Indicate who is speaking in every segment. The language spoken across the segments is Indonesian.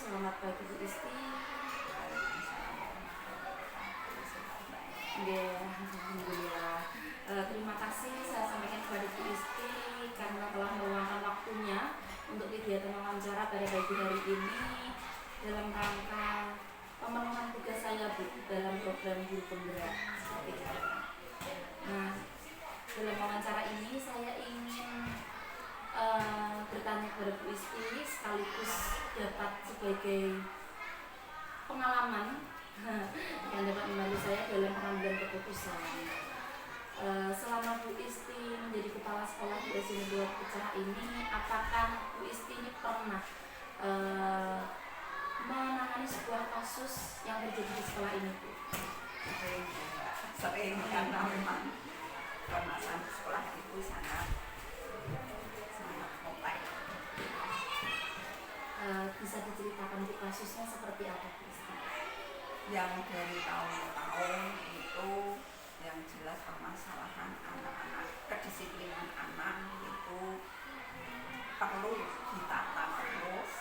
Speaker 1: selamat pagi Bu Isti.
Speaker 2: Waalaikumsalam warahmatullahi wabarakatuh.
Speaker 1: Nggih, alhamdulillah. Terima kasih saya sampaikan kepada Bu Isti karena telah meluangkan waktunya untuk kegiatan wawancara pada pagi hari ini dalam rangka pemenuhan tugas saya Bu dalam program Guru Penggerak seperti itu. Nah, dalam wawancara ini saya ingin bertanya kepada Bu Isti sekaligus dapat sebagai pengalaman yang dapat membantu saya dalam pengambilan keputusan. Selama Bu Isti menjadi kepala sekolah di SD Negeri Pecahan ini, apakah Bu Isti ini pernah menangani sebuah kasus yang terjadi di sekolah ini, Bu?
Speaker 2: Sering karena memang permasalahan sekolah itu sangat kompleks.
Speaker 1: Bisa diceritakan Bu kasusnya seperti apa, Bu Isti?
Speaker 2: Yang dari tahun-tahun itu yang jelas permasalahan anak-anak, kedisiplinan anak itu perlu ditata terus.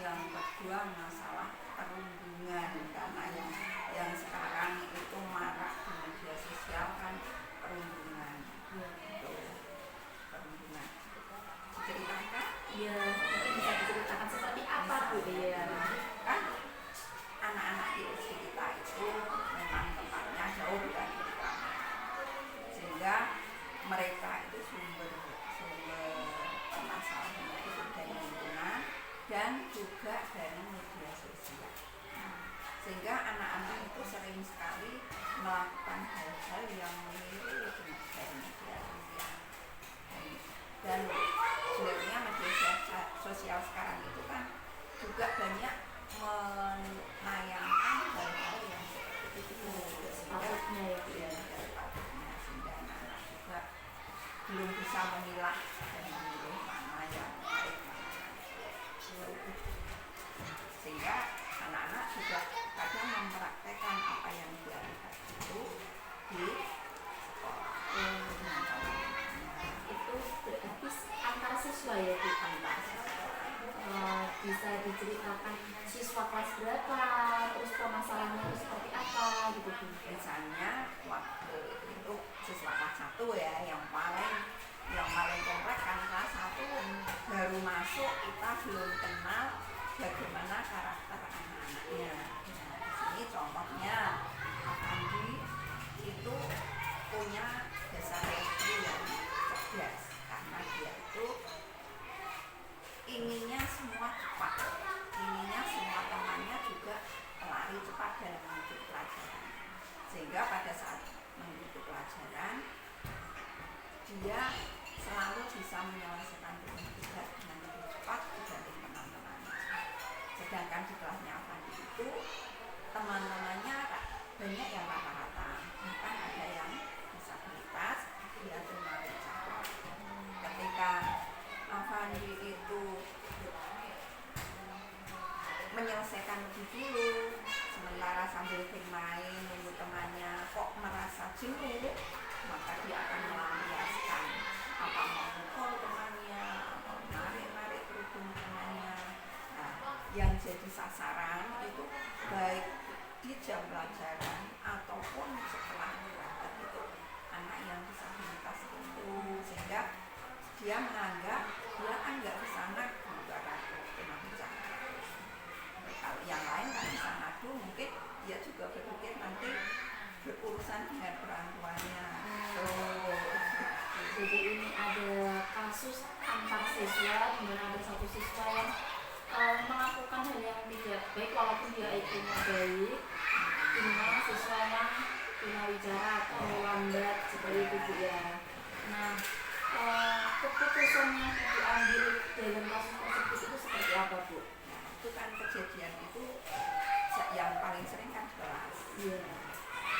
Speaker 2: Yang kedua masalah perundungan, karena yang sekarang itu marak di media sosial kan perundungan. Itu perundungan. Diceritakan?
Speaker 1: Ya, mungkin bisa diceritakan seperti apa, Bu? Ya.
Speaker 2: Kan anak-anak di SD kita itu memang tempatnya jauh dari utama, sehingga mereka itu sumber permasalahannya itu dari lingkungan dan juga dari media sosial. Sehingga anak-anak itu sering sekali melakukan hal-hal yang meniru dari media sosial. Dan sebenarnya media sosial sekarang itu kan juga banyak menayangkan hal-hal yang seperti itu,
Speaker 1: Sepatutnya ya, Bu, ya.
Speaker 2: Sehingga anak-anak juga belum bisa memilah dan memilih mana yang baik, mana yang buruk. Sehingga anak-anak juga kadang mempraktekkan apa yang dia lihat itu di sekolah.
Speaker 1: Itu berarti antar siswa ya, Bu?
Speaker 2: Antar siswa.
Speaker 1: Bisa diceritakan siswa kelas berapa, terus permasalahannya itu seperti apa gitu, Bu?
Speaker 2: Misalnya waktu itu siswa kelas 1 ya, yang paling kompleks kan kelas 1 baru masuk, kita belum kenal bagaimana karakter anak-anaknya. Nah, di sini contohnya Andi itu punya dasar IQ yang cerdas, karena dia itu inginnya semua cepat, inginnya semua temannya juga lari cepat dalam mengikuti pelajaran. Sehingga pada saat mengikuti pelajaran dia selalu bisa menyelesaikan tugas dengan lebih cepat dibanding teman-temannya. Sedangkan di kelasnya Avandi itu teman-temannya banyak yang rata-rata, bahkan ada yang disabilitas, dia tunawicara. Ketika Avandi itu menyelesaikan lebih dulu, sementara sambil bermain nunggu temannya kok merasa jenuh, maka dia akan melampiaskan apa memukul temannya, atau menarik kerudung temannya. Nah, yang jadi sasaran itu baik di jam pelajaran ataupun setelah belajar itu anak yang disabilitas itu, sehingga dia menganggap dia kan nggak bisa ngadu karena tunawicara. Kalau yang lain kan bisa ngadu, mungkin dia juga berpikir nanti berurusan dengan orang tuanya.
Speaker 1: Jadi ini ada kasus antar siswa di mana ada satu siswa yang melakukan hal yang tidak baik walaupun dia IQ-nya baik, dengan siswa yang tunawicara atau lambat seperti itu, Bu, ya. Nah, keputusannya diambil dalam kasus tersebut itu seperti apa, Bu?
Speaker 2: Nah, itu kan kejadian itu yang paling sering kan kelas.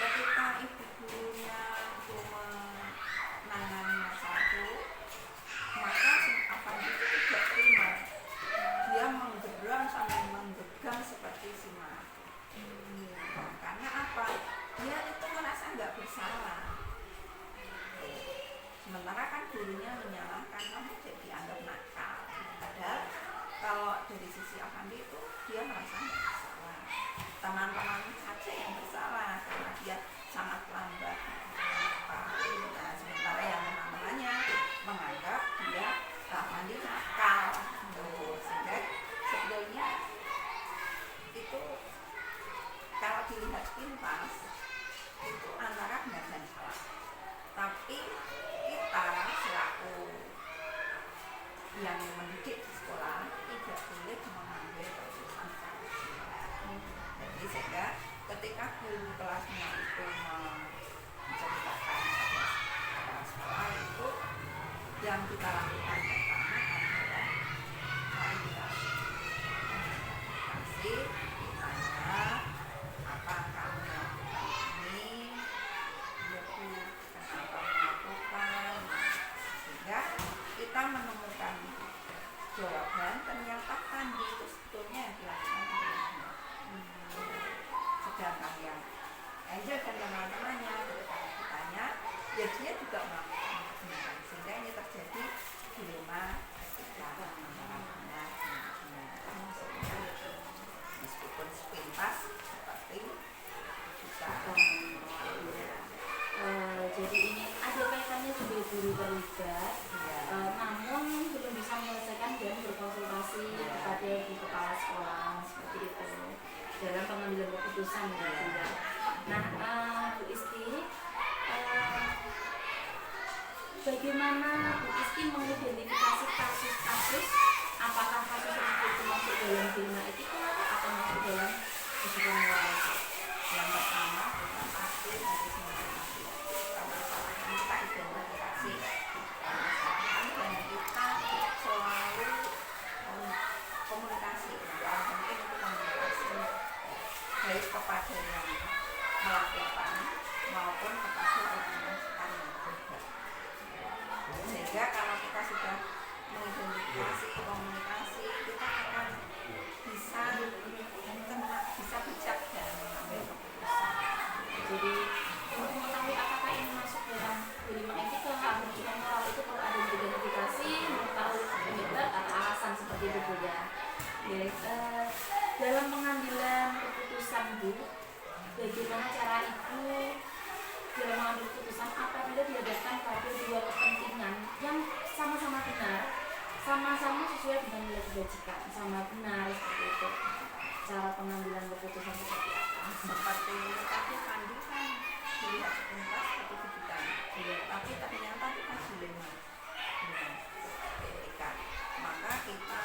Speaker 2: Ketika ibu gurunya itu menangani masalah itu, maka apa itu tidak terima. Dia menggeram sampai menggegang seperti si Mak. Karena apa? Dia itu merasa nggak bersalah. Sementara kan gurunya menyalahkan, kamu jadi anggap nakal. Padahal kalau dari sisi Avandi itu dia merasa dilihat sepintas itu antara benar dan salah, tapi kita selaku yang mendidik di sekolah tidak boleh mengambil keputusan secara sepihak. Jadi sehingga ketika guru kelasnya itu menceritakan pada kepala sekolah itu, yang kita lakukan pertama adalah klarifikasi. Ditanya apa kamu melakukan ini, kenapa melakukan, sehingga kita menemukan jawaban ternyata tadi itu sebetulnya yang dilakukan oleh sedangkan yang Angel dan teman-temannya ketika ditanya ya dia juga melakukan kebenaran, sehingga ini terjadi dilema ketika antara benar dan benar, meskipun sepintas seperti bisa
Speaker 1: jadi ini ada kaitannya juga guru terlibat, namun belum bisa menyelesaikan dan berkonsultasi kepada ibu kepala sekolah seperti itu dalam pengambilan keputusan ya. Nah, Bu Isti, bagaimana Bu Isti mengidentifikasi kasus-kasus, apakah kasus seperti itu masuk dalam dilema etika atau masuk dalam kesukaan moral?
Speaker 2: yang pertama kita pasti harus mengenali permasalahan, kita identifikasi permasalahan dan kita selalu komunikasi. Yang penting itu komunikasi baik kepada yang melakukan maupun kepada orang yang sedang berbuat. Sehingga kalau kita sudah mengidentifikasi komunikasi, kita akan bisa bijak dalam mengambil keputusan.
Speaker 1: Jadi untuk mengetahui apakah ini masuk dalam dilema etika atau kesukaan moral itu perlu ada identifikasi, mengetahui penyebab atau alasan seperti itu ya. Dalam pengambilan keputusan Bu, bagaimana cara Ibu dalam mengambil keputusan apabila dihadapkan pada dua kepentingan yang sama-sama benar, sama-sama sesuai dengan nilai kebajikan, sama benar seperti itu? Cara pengambilan keputusan seperti apa?
Speaker 2: Seperti tadi Pandi kan dilihat sepintas seperti digital, tapi ternyata itu kan dilema etika. Maka kita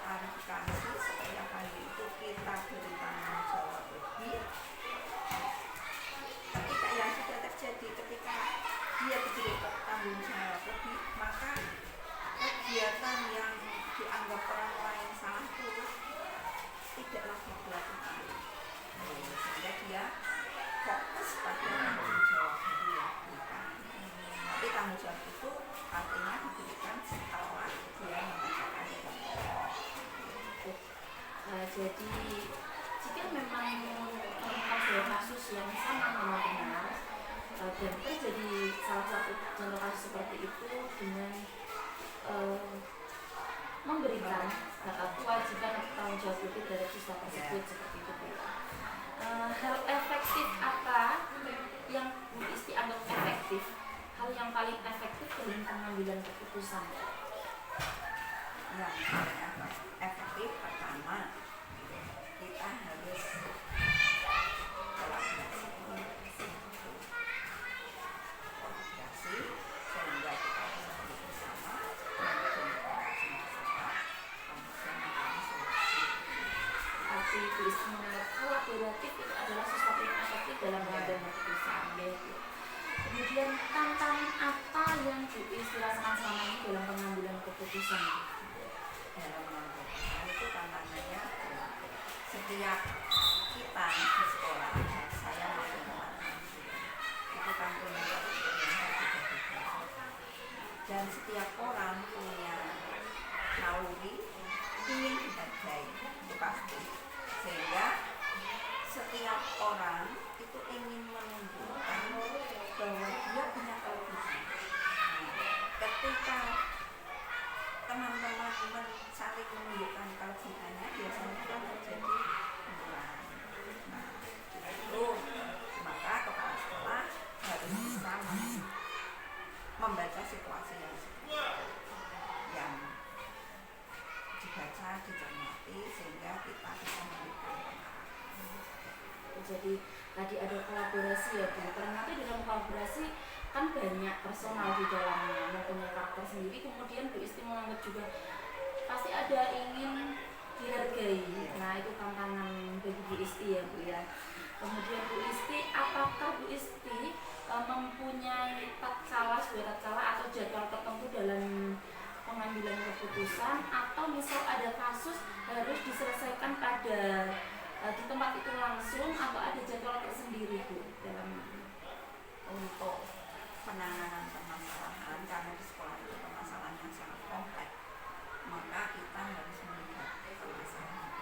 Speaker 2: klarifikasi setiap kali itu kita beri tanggung jawab lebih. Ketika yang sudah terjadi, ketika dia diberi tanggung jawab lebih, maka kegiatan yang dianggap orang lain salah itu tidak lagi dilakukan, sehingga dia fokus pada tanggung jawab dia. Tapi tanggung jawab itu artinya diberikan setelah dia mengerjakan contoh.
Speaker 1: Jadi jika memang ada kasus yang sama memang benar dan terjadi salah satu contoh kasus seperti itu dengan memberikan kewajiban atau tanggung jawab lebih dari siswa tersebut seperti itu. Hal efektif apa yang Bu Isti anggap efektif? Hal yang paling efektif dalam pengambilan keputusan?
Speaker 2: Yang efektif pertama kita harus kolaborasi sehingga kita bisa bersama
Speaker 1: Tapi Bu Isti menganggap kolaboratif itu adalah sesuatu yang efektif dalam pengambilan keputusan. Kemudian tantangan apa yang Bu Isti rasakan selama ini dalam pengambilan keputusan?
Speaker 2: dalam mengambil keputusan itu tantangannya adalah setiap kita di sekolah, saya maupun teman-teman itu kan punya kebutuhan yang berbeda-beda, dan setiap orang punya naluri ingin dihargai, itu pasti, sehingga setiap orang itu ingin menunjukkan bahwa dia punya kelebihan. Ketika teman-teman saling menunjukkan kelebihannya, biasanya kan terjadi benturan. Itu maka kepala sekolah harus bisa membaca situasi yang dibaca, dicermati, sehingga kita bisa
Speaker 1: Jadi tadi ada kolaborasi ya Bu. Ternyata di dalam kolaborasi kan banyak personal di dalamnya, mempunyai karakter sendiri. Kemudian Bu Isti menganggap juga pasti ada ingin dihargai. Nah itu tantangan bagi Bu Isti ya Bu ya. Kemudian Bu Isti, apakah Bu Isti mempunyai sebuah tatkala atau jadwal tertentu dalam pengambilan keputusan, atau misal ada kasus harus diselesaikan pada di tempat itu langsung, atau ada jadwal tersendiri Bu dalam
Speaker 2: Untuk penanganan permasalahan, karena di sekolah itu permasalahan yang sangat kompleks, maka kita harus melihat permasalahan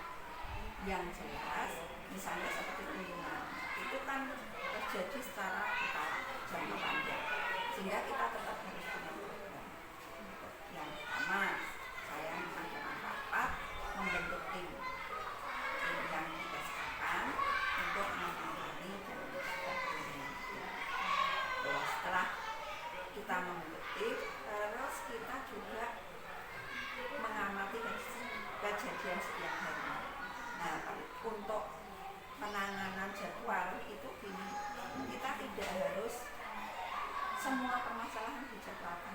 Speaker 2: yang jelas. Misalnya seperti penggunaan itu kan terjadi secara berkala jangka panjang, sehingga kita tetap harus punya program. Yang pertama, saya mengadakan rapat, membentuk tim yang kita sekarang untuk menangani dan mencegah perlindungan. Setelah kita membentuk tim, terus kita juga mengamati kejadian setiap hari. Nah, untuk penanganan jadwal itu gini, kita tidak harus semua permasalahan dijadwalkan.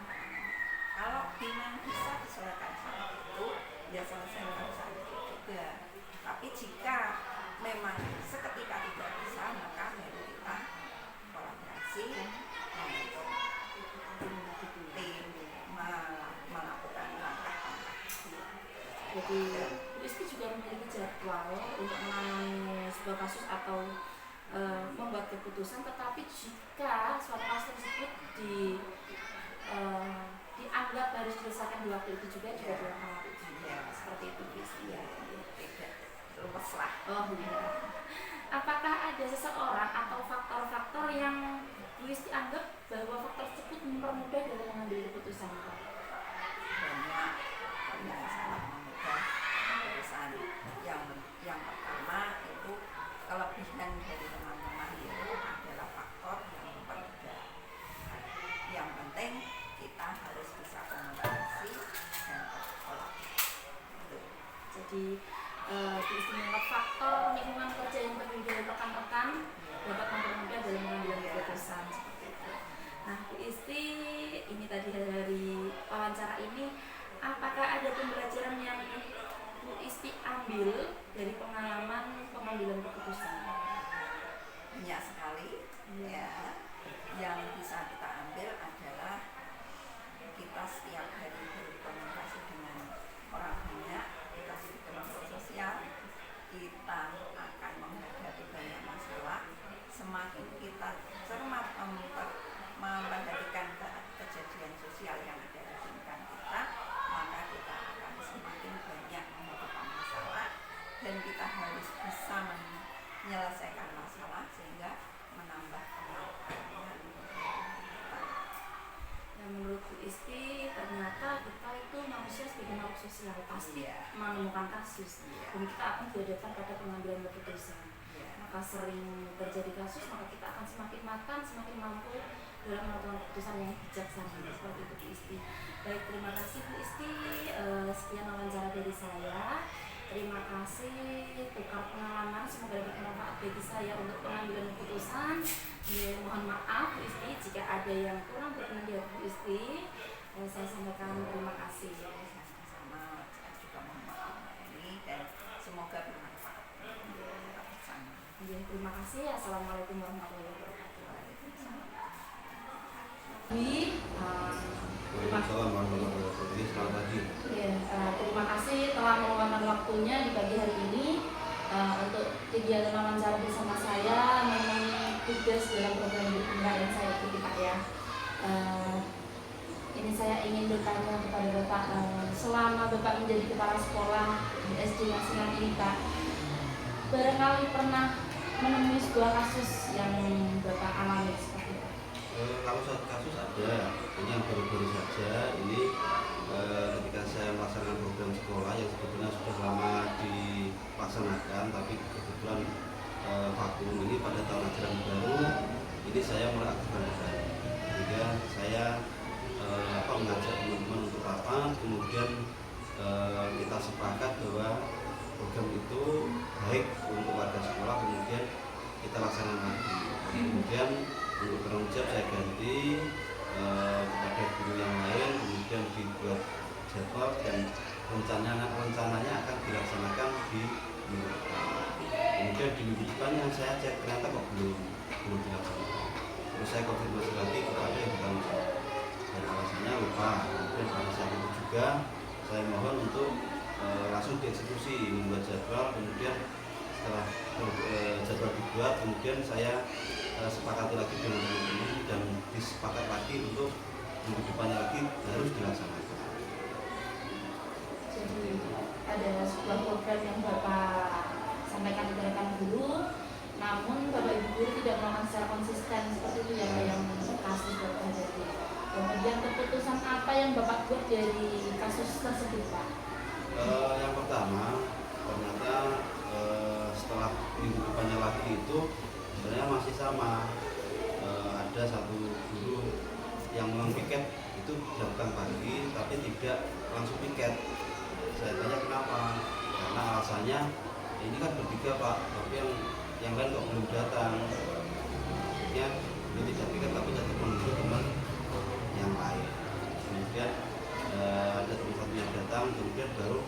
Speaker 2: Kalau memang bisa diselesaikan saat itu, ya selesaikan saat itu juga. Tapi jika memang seketika tidak bisa, maka baru kita kolaborasi untuk tim melakukan langkah-langkah.
Speaker 1: Jadi Bu Isti juga memiliki jadwal untuk menangani sebuah kasus atau membuat keputusan, tetapi jika suatu kasus tersebut dianggap harus diselesaikan di waktu itu juga dilakukan seperti itu Bu Isti ya.
Speaker 2: Luas lah.
Speaker 1: Oh iya. Apakah ada seseorang atau faktor-faktor yang Bu Isti anggap bahwa faktor tersebut mempermudah dalam mengambil keputusan?
Speaker 2: Banyak yang sangat memudah keputusan. Yang pertama itu kelebihan dari teman-teman itu adalah faktor yang mempermudah. Yang penting kita harus bisa komunikasi dan berkolaborasi.
Speaker 1: Jadi Bu Isti menganggap faktor lingkungan kerja yang terdiri dari rekan-rekan dapat mempermudah dalam mengambil keputusan seperti itu. Nah Bu Isti, ini tadi dari wawancara ini, apakah ada pembelajaran yang Bu Isti ambil dari pengalaman pengambilan keputusan?
Speaker 2: Banyak sekali ya. Yang bisa kita ambil adalah kita setiap hari berkomunikasi dengan orang banyak, kita di sosial, kita akan menghadapi banyak masalah. Semakin kita cermat memperhatikan kejadian sosial yang ada di lingkungan kita, maka kita akan semakin banyak menghadapi masalah, dan kita harus bisa menyelesaikan masalah sehingga menambah kemampuan.
Speaker 1: Ya, menurut Bu Isti ternyata kita itu manusia sebagai makhluk sosial, pasti menemukan kasus dan kita akan dihadapkan pada pengambilan keputusan. Maka sering terjadi kasus, maka kita akan semakin matang, semakin mampu dalam melakukan keputusan yang bijaksana. Seperti itu Bu Isti. Baik, terima kasih Bu Isti. Sekian wawancara dari saya. Terima kasih, tukar pengalaman, semoga dapat bermanfaat bagi saya untuk pengambilan keputusan. Mohon maaf Bu Isti jika ada yang kurang berkenan di hati Bu Isti. Saya sampaikan terima kasih.
Speaker 2: Sama saya juga mohon maaf ini, dan semoga bermanfaat.
Speaker 1: Terima kasih. Assalamualaikum warahmatullahi wabarakatuh.
Speaker 3: Waalaikumsalam warahmatullahi wabarakatuh. Selamat pagi.
Speaker 1: Terima kasih telah meluangkan waktunya di pagi hari ini untuk kegiatan wawancara bersama saya mengenai tugas dalam program Bunda yang saya ikuti Pak ya. Ini saya ingin bertanya kepada Bapak, selama Bapak menjadi kepala sekolah di SD Nasional ini Pak, barangkali pernah menemui sebuah kasus yang Bapak alami seperti itu?
Speaker 3: Kalau suatu kasus ada, ini yang baru-baru saja. Ini ketika saya melaksanakan program sekolah yang sebetulnya sudah lama dilaksanakan, tapi kebetulan vakum ini pada tahun ajaran baru ini saya mulai aktifkan kembali. Sehingga saya mengajak teman-teman untuk rapat, kemudian kita sepakat bahwa program itu baik untuk warga sekolah, kemudian kita laksanakan lagi. Kemudian untuk penanggung jawab saya ganti kepada guru yang lain, kemudian dibuat jadwal dan rencananya akan dilaksanakan di minggu depan. Kemudian di minggu depan yang saya cek ternyata kok belum dilaksanakan. Terus saya konfirmasi lagi kepada yang bertanggung jawab dan alasannya lupa. Kemudian pada saat itu juga saya mohon untuk langsung dieksekusi, membuat jadwal. Kemudian setelah jadwal dibuat, kemudian saya sepakati lagi dengan teman-teman dan disepakat lagi untuk minggu depannya lagi harus dilaksanakan.
Speaker 1: Jadi ada sebuah program yang Bapak sampaikan ke rekan guru, namun Bapak Ibu guru tidak melakukan secara konsisten seperti itu ya Pak, yang kasus Bapak jadi. Kemudian keputusan apa yang Bapak buat dari kasus tersebut Pak?
Speaker 3: Yang pertama, ternyata setelah minggu depannya lagi itu sebenarnya masih sama. Ada satu guru yang memang piket itu dilakukan pagi tapi tidak langsung piket. Saya tanya kenapa? Karena alasannya ini kan bertiga Pak, tapi yang lain kok belum datang. Maksudnya ini tidak piket tapi tetap menunggu teman yang lain. Kemudian ada teman satu yang datang, kemudian baru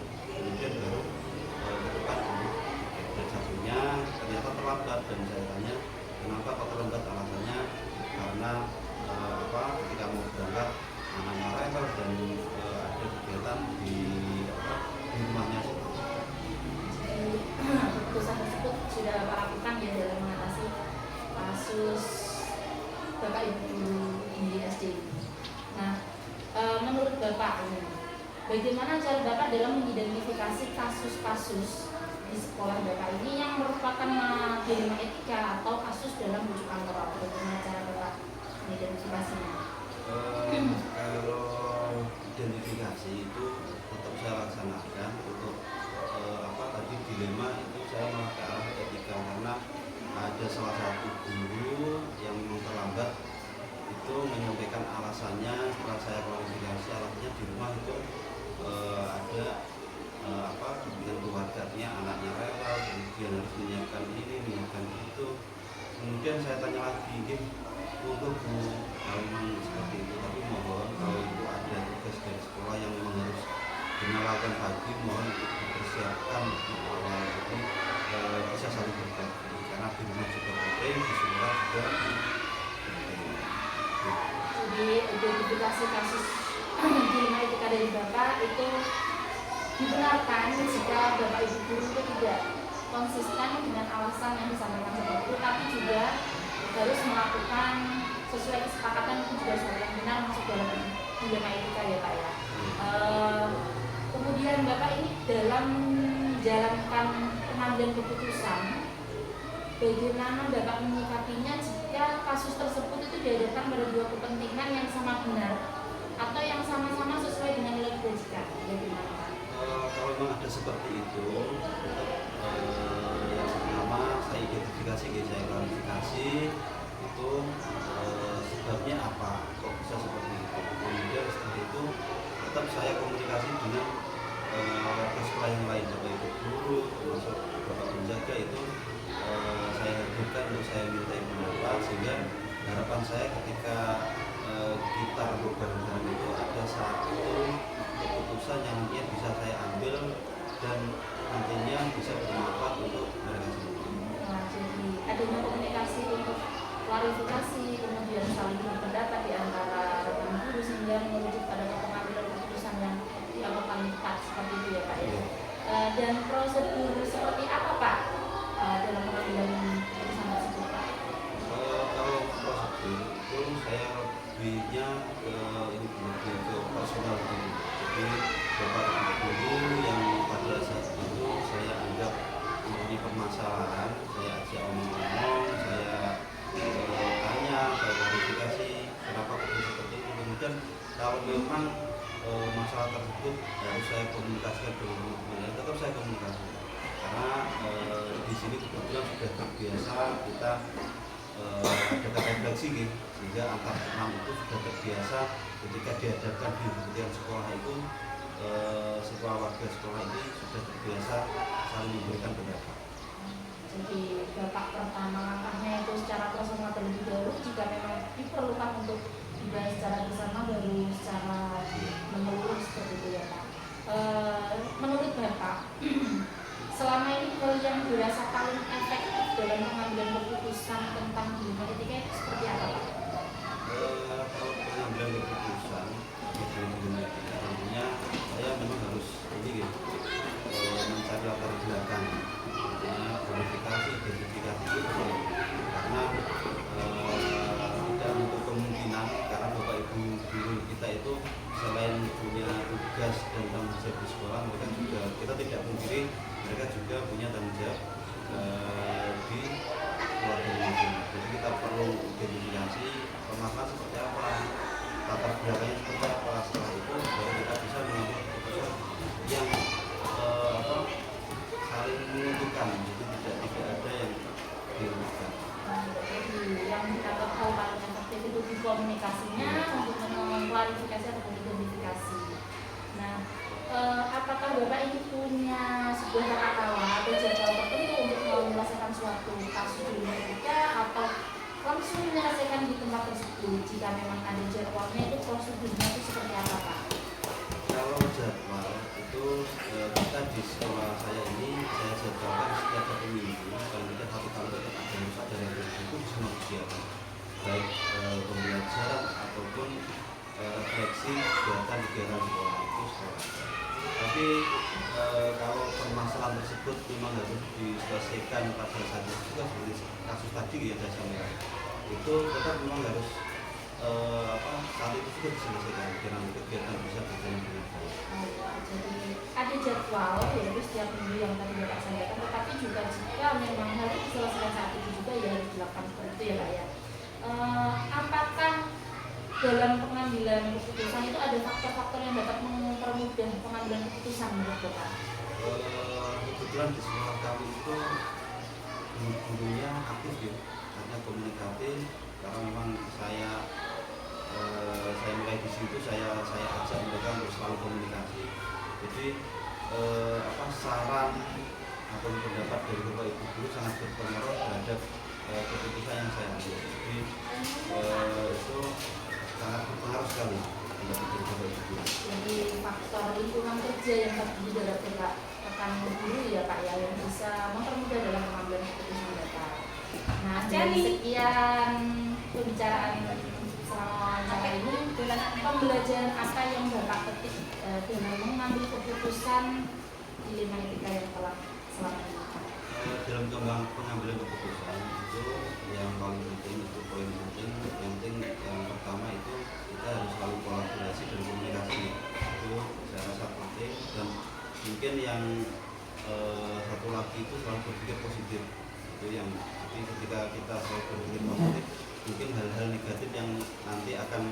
Speaker 3: ke depan dan satunya ternyata terlambat. Dan saya tanya kenapa kok terlambat, alasannya karena ketika mau berangkat anaknya rewel dan ada kegiatan di rumahnya.
Speaker 1: Jadi keputusan tersebut sudah Bapak lakukan ya dalam mengatasi kasus Bapak Ibu guru di SD ini. Nah, menurut Bapak ini, bagaimana cara Bapak dalam mengidentifikasi kasus-kasus di sekolah Bapak ini yang merupakan dilema etika atau kasus dalam rujukan moral? Bagaimana cara Bapak mengidentifikasinya?
Speaker 3: Kalau identifikasi itu tetap saya laksanakan. Untuk tadi dilema itu saya malah ke arah etika, karena ada salah satu guru yang memang terlambat itu menyampaikan alasannya. Setelah saya klarifikasi alasannya di rumah itu ada kepentingan keluarganya, anaknya rewel, kemudian harus menyiapkan ini, menyiapkan itu. Kemudian saya tanya lagi, untuk Bu, memang seperti itu, tapi mohon kalau itu ada tugas dari sekolah yang memang harus dilakukan pagi, mohon dipersiapkan di awal, jadi bisa saling berbagi, karena di rumah juga penting, di sekolah juga penting.
Speaker 1: Jadi identifikasi kasus dilema etika dari Bapak itu dibenarkan jika Bapak Ibu guru itu tidak konsisten dengan alasan yang disampaikan seperti itu, tapi juga harus melakukan sesuai kesepakatan, itu juga suatu yang benar masuk dalam dilema etika ya Pak ya. Kemudian Bapak ini dalam menjalankan pengambilan keputusan, bagaimana Bapak menyikapinya jika kasus tersebut itu dihadapkan pada dua kepentingan yang sama benar atau yang sama-sama sesuai dengan nilai kebajikan? Bagaimana Pak?
Speaker 3: Kalau memang ada seperti itu, yang pertama saya identifikasi, saya klarifikasi itu sebabnya apa, kok bisa seperti itu. Kemudian setelah itu tetap saya komunikasi dengan warga sekolah yang lain, Bapak Ibu guru, termasuk Bapak penjaga itu saya hadirkan untuk saya minta pendapat, sehingga harapan saya ketika kita rembuk bareng-bareng itu ada satu keputusan yang nantinya bisa saya ambil dan nantinya bisa bermanfaat untuk mereka semua.
Speaker 1: Nah, jadi adanya komunikasi untuk klarifikasi, kemudian saling berpendapat di antara rekan guru sehingga menuju pada pengambilan keputusan yang paling tepat seperti itu ya Pak ya. Dan prosedur seperti apa Pak dalam pengambilan keputusan tersebut Pak?
Speaker 3: Kalau prosedur itu saya lebihnya lebih ke personal dulu. Jadi Bapak guru yang pada saat itu saya anggap mempunyai permasalahan, saya ajak omong-omong, saya tanya, saya klarifikasi kenapa kok seperti itu. Kemudian kalau memang masalah tersebut harus saya komunikasikan dengan teman-teman, tetap saya komunikasi, karena di sini kebetulan sudah terbiasa kita ada refleksi gitu, sehingga antar enam itu sudah terbiasa ketika dihadapkan di kemudian sekolah itu sekolah warga sekolah ini sudah terbiasa saling memberikan pendapat.
Speaker 1: Jadi Bapak pertama langkah secara personal terlebih dahulu. Jika memang diperlukan untuk dibahas secara bersama baru secara menyeluruh seperti itu ya Pak. Menurut Bapak, selama ini hal yang dirasa paling efektif dalam pengambilan keputusan tentang dilema etika itu seperti apa Pak?
Speaker 3: Kalau pengambilan keputusan tentunya saya memang harus ini gitu, mencari latar belakang, verifikasi, identifikasi itu karena tidak untuk kemungkinan karena bapak ibu guru kita itu selain punya tugas dan tanggung jawab di sekolah, mereka juga kita tidak pungkiri mereka juga punya tanggung jawab di keluarga masing-masing. Jadi kita perlu identifikasi permasalahan seperti apa, latar belakangnya seperti apa. Setelah itu baru kita bisa mengambil keputusan yang saling menguntungkan, jadi tidak ada yang dirugikan.
Speaker 1: Jadi yang dianggap hal paling efektif itu di komunikasinya untuk mengklarifikasi atau identifikasi. Nah, apakah Bapak ini punya sebuah tata cara atau jadwal tertentu untuk menyelesaikan suatu kasus dilema etika atau langsung menyelesaikan di tempat tersebut? Jika memang ada jadwalnya, itu prosedurnya itu seperti apa Pak?
Speaker 3: Kalau jadwal itu kita di sekolah saya ini saya jadwalkan setiap 1 minggu paling tidak 1 kali tetap harus ada revisi itu di semua kegiatan, baik pembelajaran ataupun refleksi kegiatan sekolah itu sekolah. Tapi kalau permasalahan tersebut memang harus diselesaikan pada saat itu juga seperti kasus tadi ya saya sampaikan, itu tetap memang harus saat itu juga diselesaikan dengan kegiatan bisa berjalan dengan baik.
Speaker 1: Jadi ada jadwal yaitu setiap minggu yang tadi Bapak sampaikan, tetapi juga jika memang hal itu diselesaikan saat itu juga ya harus dilakukan seperti itu ya Pak ya. Apakah dalam pengambilan keputusan itu ada faktor-faktor yang dapat mempermudah pengambilan keputusan menurut Bapak?
Speaker 3: Kebetulan di sekolah kami itu gurunya aktif ya, karena komunikatif, karena memang saya mulai di situ saya ajak mereka untuk selalu komunikasi. Jadi saran atau pendapat dari bapak ibu guru sangat berpengaruh terhadap keputusan yang saya ambil. Jadi itu sangat berpengaruh sekali pendapat dari bapak ibu guru.
Speaker 1: Jadi faktor lingkungan kerja yang terdiri dari rekan guru ya Pak ya, yang bisa mempermudah dalam pengambilan keputusan Bapak. Nah, dari sekian pembicaraan selama wawancara ini, pembelajaran apa yang Bapak petik dalam mengambil keputusan dilema etika yang telah selama ini?
Speaker 3: Dalam pengambilan keputusan itu yang paling penting, itu poin penting. Yang penting yang pertama itu kita harus selalu kolaborasi dan komunikasi, itu saya rasa penting. Dan mungkin yang satu lagi itu selalu berpikir positif, itu yang jadi ketika kita selalu berpikir positif, mungkin hal-hal negatif yang nanti akan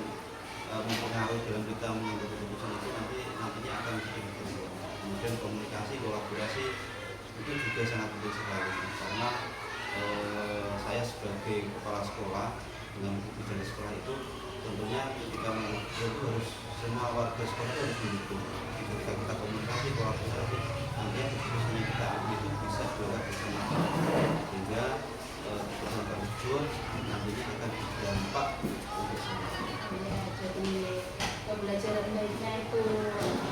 Speaker 3: mempengaruhi dalam kita mengambil keputusan itu nantinya akan sedikit berkurang. Kemudian komunikasi, kolaborasi itu juga sangat penting sekali, karena saya sebagai kepala sekolah dengan buku dari sekolah itu tentunya ketika mengajar itu harus semua warga sekolah itu harus mendukung. Ketika kita komunikasi, kolaborasi, nantinya keputusan yang kita ambil itu bisa juga bersama, sehingga keputusan tersebut nantinya akan berdampak untuk semua.
Speaker 1: Ya, jadi pembelajaran baiknya itu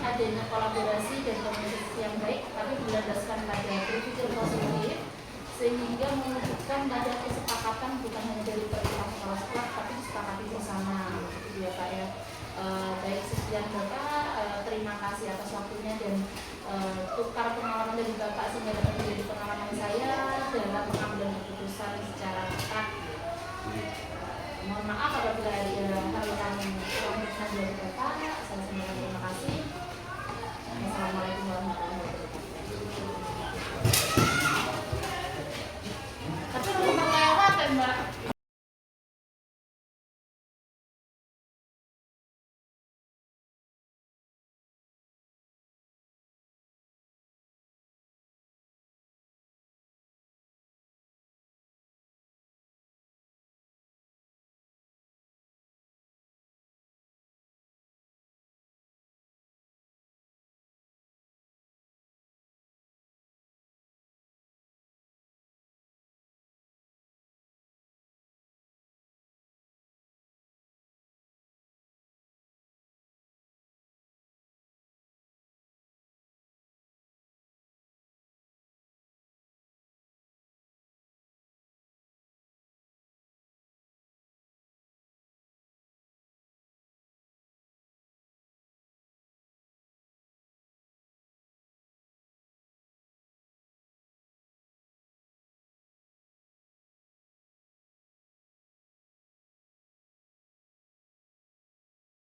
Speaker 1: adanya kolaborasi dan komunikasi yang baik, tapi berdasarkan pada berpikir positif, sehingga mewujudkan pada kesepakatan bukan hanya dari perintah kepala sekolah, tapi disepakati bersama. Gitu ya Pak ya. Baik, sekian Bapak, terima kasih atas waktunya dan tukar pengalaman dari Bapak sehingga dapat menjadi pengalaman saya dalam pengambilan keputusan secara tepat. Mohon maaf apabila ada hal yang kurang berkenan dari Bapak. Saya sampaikan terima kasih. Assalamualaikum warahmatullahi wabarakatuh.